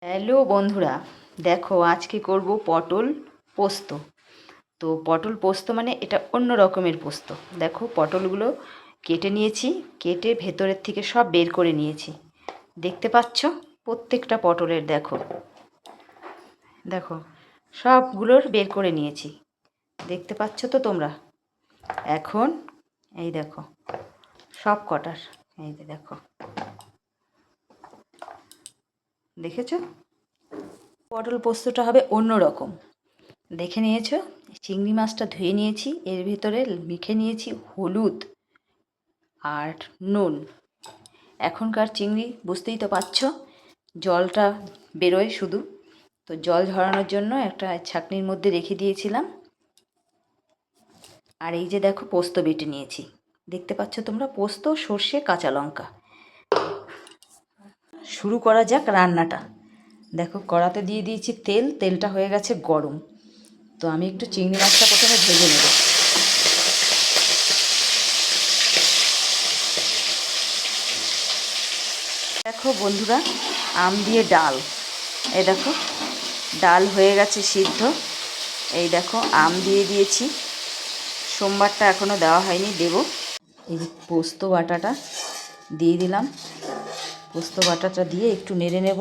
Hello বন্ধুরা, দেখো আজকে করব পটল পোস্ত। তো পটল পোস্ত মানে এটা অন্য রকমের পোস্ত। দেখো পটলগুলো কেটে নিয়েছি, কেটে ভেতরের থেকে সব বের করে নিয়েছি। দেখতে পাচ্ছ প্রত্যেকটা পটলের দেখো দেখো সবগুলোর বের করে নিয়েছি। দেখতে পাচ্ছ তো তোমরা? এখন এই দেখো সব কটার, এই যে দেখো, দেখেছো? পটল পোস্তটা হবে অন্য রকম। দেখে নিয়েছো? চিংড়ি মাছটা ধুয়ে নিয়েছি, এর ভিতরে মেখে নিয়েছি হলুদ আর নুন। এখনকার চিংড়ি বুঝতেই তো পারছো, জলটা বেরোয় শুধু। তো জল ঝরানোর জন্য একটা ছাঁকনির মধ্যে রেখে দিয়েছিলাম। আর এই যে দেখো পোস্ত বেটে নিয়েছি, দেখতে পাচ্ছ তোমরা? পোস্ত, সর্ষে, কাঁচা লঙ্কা। শুরু করা যাক রান্নাটা। দেখো কড়াতে দিয়ে দিয়েছি তেল, তেলটা হয়ে গেছে গরম। তো আমি একটু চিংড়ি মাছটা প্রথমে ভেজে নেব। দেখো বন্ধুরা, আম দিয়ে ডাল, এই দেখো ডাল হয়ে গেছে সিদ্ধ। এই দেখো আম দিয়ে দিয়েছি, সোমবারটা এখনও দেওয়া হয়নি, দেব। এই পোস্ত বাটাটা দিয়ে দিলাম, পোস্ত বাটাটা দিয়ে একটু নেড়ে নেব।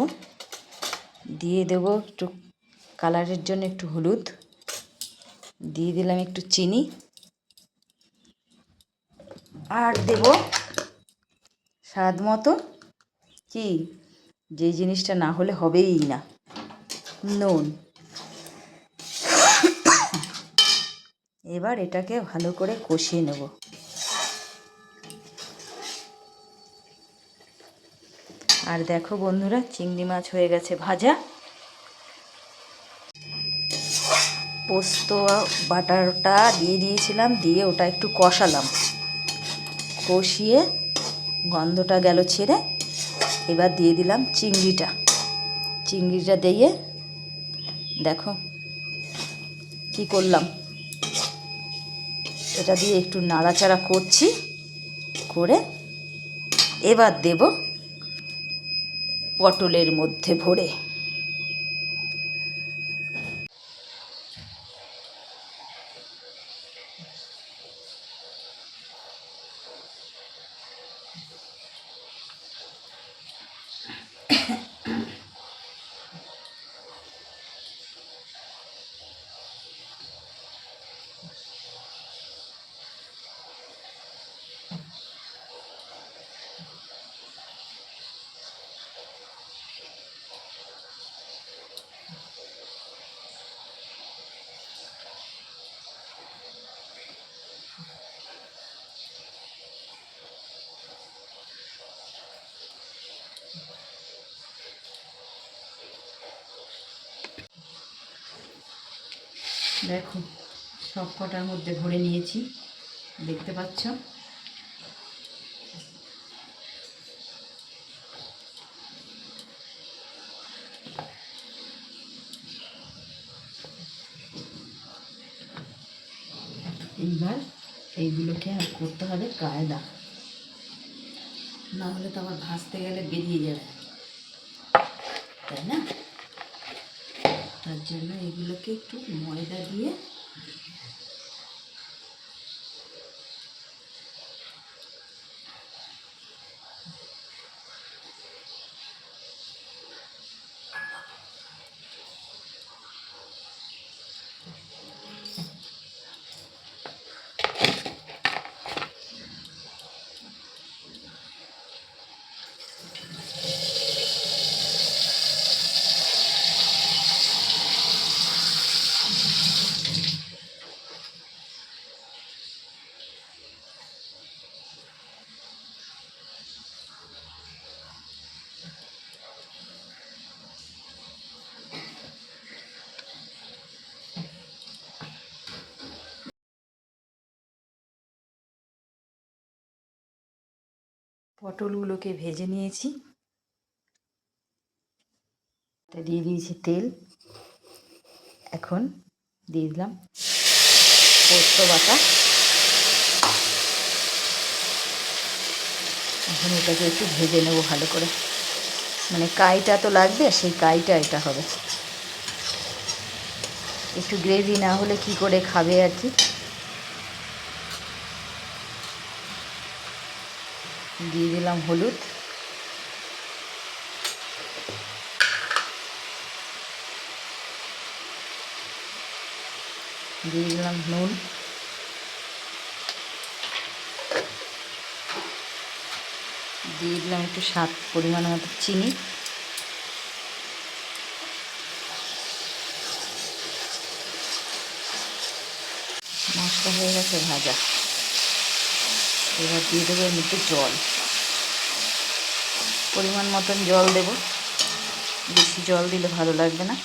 দিয়ে দেব একটু কালারের জন্য একটু হলুদ, দিয়ে দিলাম একটু চিনি, আর দেব স্বাদ মতো, কি যে জিনিসটা না হলে হবেই না, নুন। এবার এটাকে ভালো করে কষিয়ে নেব। আর দেখো বন্ধুরা, চিংড়ি মাছ হয়ে গেছে ভাজা। পোস্ত বাটাটা দিয়ে দিয়েছিলাম, দিয়ে ওটা একটু কষালাম, কষিয়ে গন্ধটা গেল ছেড়ে। এবার দিয়ে দিলাম চিংড়িটা দিয়ে দেখো কি করলাম, এটা দিয়ে একটু নাড়াচাড়া করছি, করে এবার দেব পটলের মধ্যে ভরে। দেখো সব কটার মধ্যে ভরে নিয়েছি, দেখতে পাচ্ছ? এইবার এইগুলোকে আর করতে হবে কায়দা, না হলে তো আবার ভাজতে গেলে বেরিয়ে যাবে, তাই না? তার জন্য এগুলোকে একটু ময়দা দিয়ে পটলগুলোকে ভেজে নিয়েছি। দিয়ে দিয়েছি তেল, এখন দিয়ে দিলাম পোস্ত বাটা। এখন এটাকে একটু ভেজে নেবো ভালো করে। মানে কাইটা তো লাগবে, সেই কাইটা এটা হবে। একটু গ্রেভি না হলে কি করে খাবে আর কি। দিয়ে দিলাম হলুদ, দিয়ে দিলাম নুন, দিয়ে দিলাম একটু স্বাদ পরিমাণ মতো চিনি, মশলা হয়ে গেছে ভাজা। এবার দিয়ে দেবো এর মধ্যে জল, পরিমাণ মতন জল দেব, বেশি জল দিলে ভালো লাগবে না।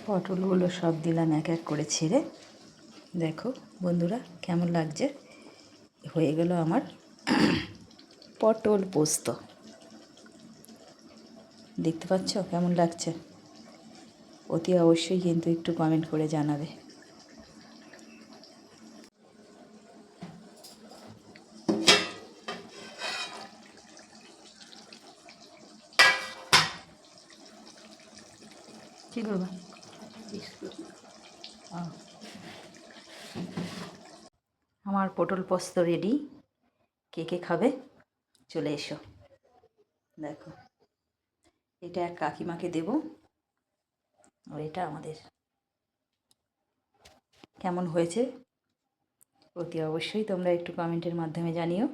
পটলগুলো সব দিলাম এক এক করে ছেড়ে। দেখো বন্ধুরা কেমন লাগছে, হয়ে গেল আমার পটল পোস্ত। দেখতে পাচ্ছ কেমন লাগছে? অতি অবশ্যই কিন্তু একটু কমেন্ট করে জানাবে। কী করবা? আমার পটল পোস্ত রেডি। কে কে খাবে চলে এসো। দেখো এটা এক কাকিমাকে দেব, আর এটা আমাদের। কেমন হয়েছে অতি অবশ্যই তোমরা একটু কমেন্টের মাধ্যমে জানিও।